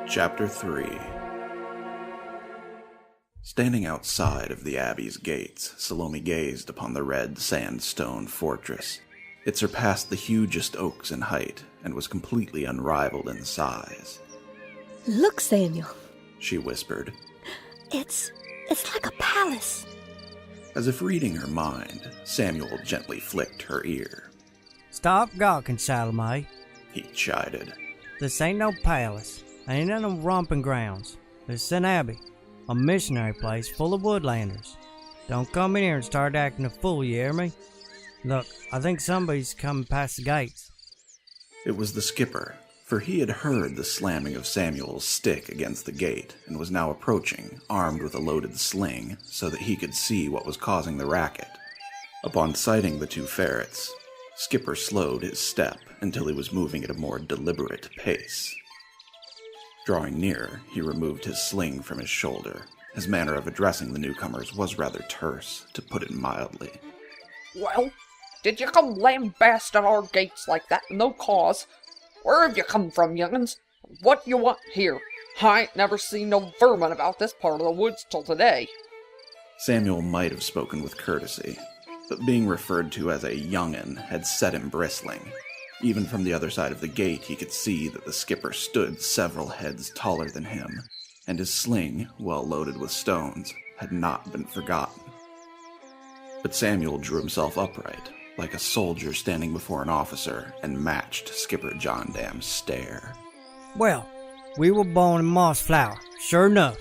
Chapter 3. Standing outside of the Abbey's gates, Salome gazed upon the red sandstone fortress. It surpassed the hugest oaks in height, and was completely unrivaled in size. "Look, Samuel," she whispered. It's like a palace." As if reading her mind, Samuel gently flicked her ear. "Stop gawking, Salome," he chided. "This ain't no palace. Ain't no romping grounds. This is an abbey, a missionary place full of woodlanders. Don't come in here and start acting a fool, you hear me? Look, I think somebody's coming past the gates." It was the skipper, for he had heard the slamming of Samuel's stick against the gate and was now approaching, armed with a loaded sling, so that he could see what was causing the racket. Upon sighting the two ferrets, Skipper slowed his step until he was moving at a more deliberate pace. Drawing nearer, he removed his sling from his shoulder. His manner of addressing the newcomers was rather terse, to put it mildly. "Well, did you come lambast at our gates like that, no cause? Where have you come from, young'uns? What you want here? I ain't never seen no vermin about this part of the woods till today." Samuel might have spoken with courtesy, but being referred to as a young'un had set him bristling. Even from the other side of the gate, he could see that the skipper stood several heads taller than him, and his sling, well loaded with stones, had not been forgotten. But Samuel drew himself upright, like a soldier standing before an officer, and matched Skipper Johndam's stare. "Well, we were born in Mossflower, sure enough.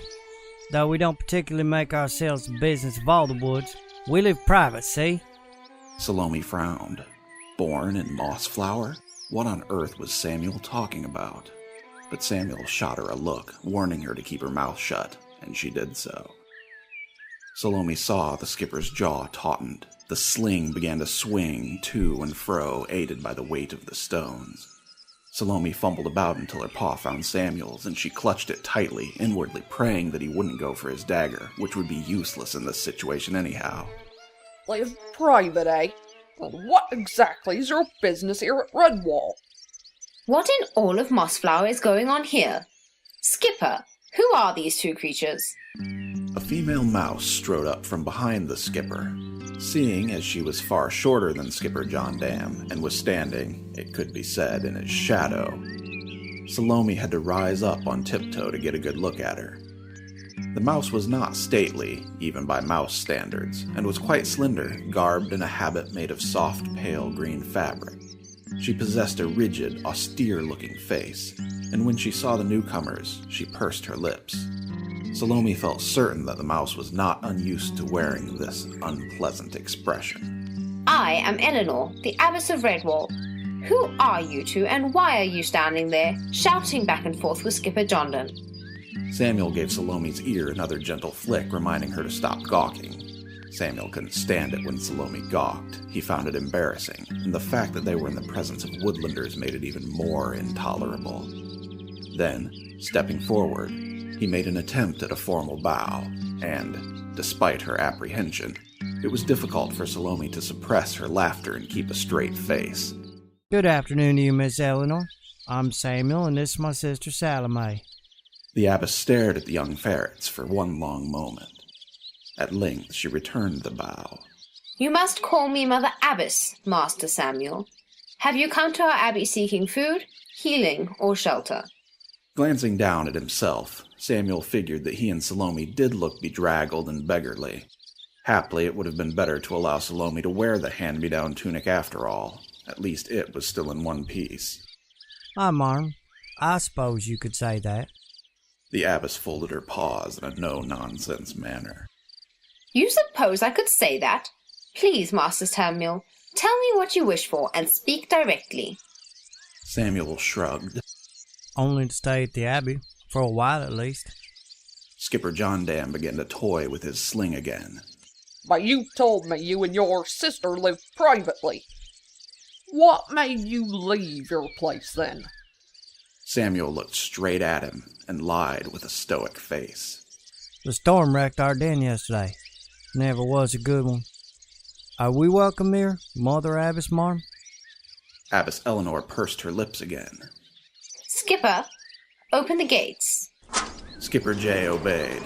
Though we don't particularly make ourselves the business of all the woods, we live private, see?" Salome frowned. Born in Mossflower? What on earth was Samuel talking about? But Samuel shot her a look, warning her to keep her mouth shut, and she did so. Salome saw the skipper's jaw tautened. The sling began to swing to and fro, aided by the weight of the stones. Salome fumbled about until her paw found Samuel's, and she clutched it tightly, inwardly praying that he wouldn't go for his dagger, which would be useless in this situation anyhow. "Live private, eh? Well, what exactly is your business here at Redwall?" "What in all of Mossflower is going on here? Skipper, who are these two creatures?" A female mouse strode up from behind the skipper. Seeing as she was far shorter than Skipper Johndam, and was standing, it could be said, in his shadow, Salome had to rise up on tiptoe to get a good look at her. The mouse was not stately, even by mouse standards, and was quite slender, garbed in a habit made of soft, pale green fabric. She possessed a rigid, austere-looking face, and when she saw the newcomers, she pursed her lips. Salome felt certain that the mouse was not unused to wearing this unpleasant expression. "I am Elinor, the Abbess of Redwall. Who are you two, and why are you standing there, shouting back and forth with Skipper Johndam?" Samuel gave Salome's ear another gentle flick, reminding her to stop gawking. Samuel couldn't stand it when Salome gawked. He found it embarrassing, and the fact that they were in the presence of woodlanders made it even more intolerable. Then, stepping forward, he made an attempt at a formal bow, and, despite her apprehension, it was difficult for Salome to suppress her laughter and keep a straight face. "Good afternoon to you, Miss Elinor. I'm Samuel, and this is my sister Salome." The abbess stared at the young ferrets for one long moment. At length she returned the bow. "You must call me Mother Abbess, Master Samuel. Have you come to our abbey seeking food, healing, or shelter?" Glancing down at himself, Samuel figured that he and Salome did look bedraggled and beggarly. Haply it would have been better to allow Salome to wear the hand-me-down tunic after all. At least it was still in one piece. Marm, I suppose you could say that." The abbess folded her paws in a no-nonsense manner. "You suppose I could say that? Please, Master Samuel, tell me what you wish for, and speak directly." Samuel shrugged. "Only to stay at the abbey, for a while at least." Skipper Johndam began to toy with his sling again. "But you told me you and your sister lived privately. What made you leave your place, then?" Samuel looked straight at him and lied with a stoic face. "The storm wrecked our den yesterday. Never was a good one. Are we welcome here, Mother Abbess, Marm?" Abbess Elinor pursed her lips again. "Skipper, open the gates." Skipper J obeyed,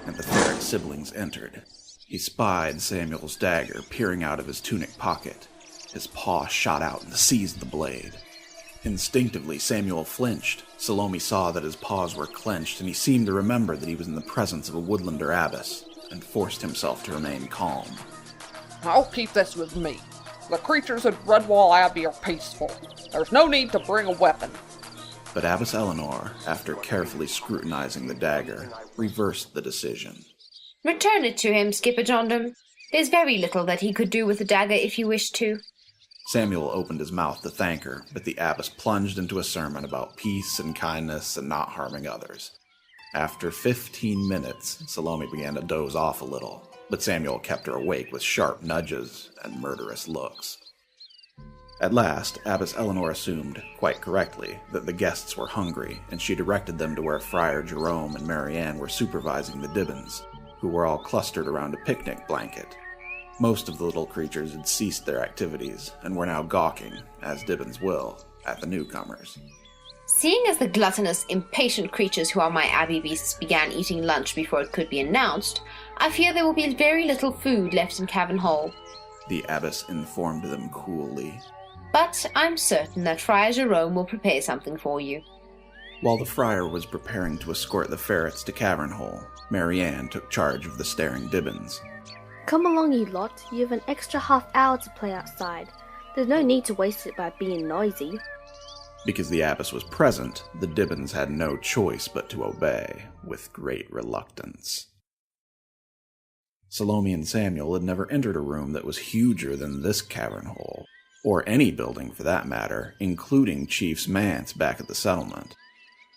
and the ferret siblings entered. He spied Samuel's dagger peering out of his tunic pocket. His paw shot out and seized the blade. Instinctively, Samuel flinched. Salome saw that his paws were clenched, and he seemed to remember that he was in the presence of a woodlander abbess, and forced himself to remain calm. I'll keep this with me. The creatures at Redwall Abbey are peaceful. There's no need to bring a weapon. But Abbess Elinor, after carefully scrutinizing the dagger, reversed the decision. Return it to him, Skipper Johndam. There's very little that he could do with the dagger if you wished to. Samuel opened his mouth to thank her, but the abbess plunged into a sermon about peace and kindness and not harming others. After 15 minutes, Salome began to doze off a little, but Samuel kept her awake with sharp nudges and murderous looks. At last, Abbess Elinor assumed, quite correctly, that the guests were hungry, and she directed them to where Friar Jerome and Marianne were supervising the Dibbons, who were all clustered around a picnic blanket. Most of the little creatures had ceased their activities, and were now gawking, as Dibbons will, at the newcomers. Seeing as the gluttonous, impatient creatures who are my abbey beasts began eating lunch before it could be announced, I fear there will be very little food left in Cavern Hall. The abbess informed them coolly. But I'm certain that Friar Jerome will prepare something for you. While the friar was preparing to escort the ferrets to Cavern Hole, Marianne took charge of the staring Dibbons. Come along, you lot. You have an extra half-hour to play outside. There's no need to waste it by being noisy. Because the abbess was present, the Dibbons had no choice but to obey, with great reluctance. Salome and Samuel had never entered a room that was huger than this cavern hole, or any building for that matter, including Chief's manse back at the settlement.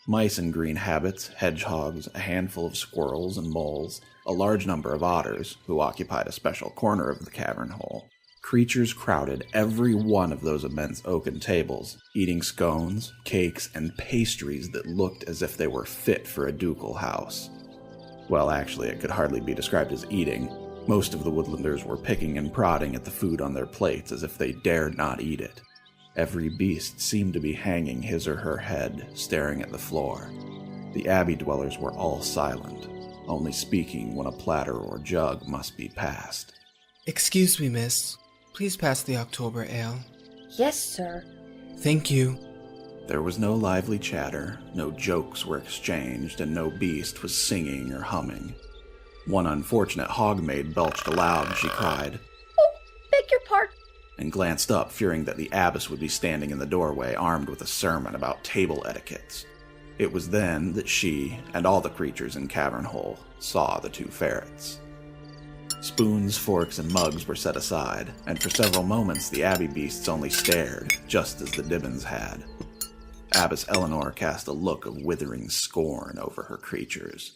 Mice in green habits, hedgehogs, a handful of squirrels and moles, a large number of otters, who occupied a special corner of the cavern hole. Creatures crowded every one of those immense oaken tables, eating scones, cakes, and pastries that looked as if they were fit for a ducal house. Well, actually, it could hardly be described as eating. Most of the woodlanders were picking and prodding at the food on their plates as if they dared not eat it. Every beast seemed to be hanging his or her head, staring at the floor. The abbey dwellers were all silent, only speaking when a platter or jug must be passed. Excuse me, miss. Please pass the October ale. Yes, sir. Thank you. There was no lively chatter, no jokes were exchanged, and no beast was singing or humming. One unfortunate hogmaid belched aloud and she cried, Oh, beg your pardon. and glanced up, fearing that the abbess would be standing in the doorway armed with a sermon about table etiquettes. It was then that she, and all the creatures in Cavern Hole, saw the two ferrets. Spoons, forks, and mugs were set aside, and for several moments the abbey beasts only stared, just as the Dibbons had. Abbess Elinor cast a look of withering scorn over her creatures.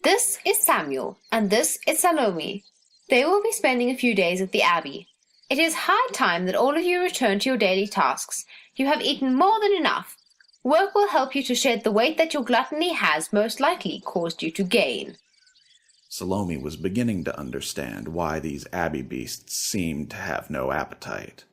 This is Samuel, and this is Salome. They will be spending a few days at the abbey. It is high time that all of you return to your daily tasks. You have eaten more than enough. Work will help you to shed the weight that your gluttony has most likely caused you to gain. Salome was beginning to understand why these abbey beasts seemed to have no appetite.